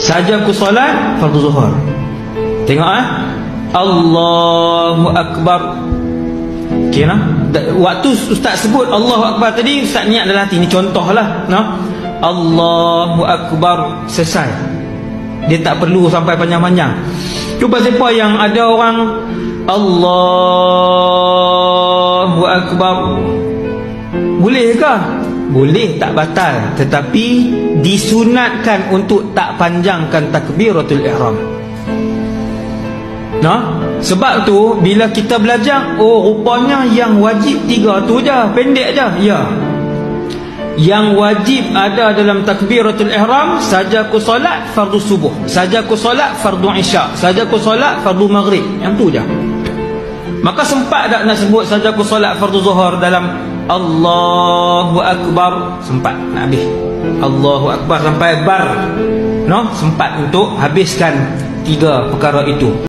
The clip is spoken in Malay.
Saja aku solat fardu zuhur. Tengok Allahu Akbar. Okey nah. Waktu ustaz sebut Allahu Akbar tadi, ustaz niat dalam hati, ni contohlah nah. Allahu Akbar, selesai. Dia tak perlu sampai panjang-panjang. Cuba siapa yang ada orang Allahu Akbar, bolehkah? Boleh, tak batal, tetapi disunatkan untuk tak panjangkan takbiratul ihram. Nah, sebab tu bila kita belajar, oh rupanya yang wajib 3 tu je, pendek je. Ya. Yang wajib ada dalam takbiratul ihram, sajaku solat fardu subuh, sajaku solat fardu isyak, sajaku solat fardu maghrib. Yang tu je. Maka sempat tak nak sebut sajaku solat fardu zuhur dalam Allahu Akbar? Sempat nak habis Allahu Akbar sampai bar, no? Sempat untuk habiskan 3 perkara itu.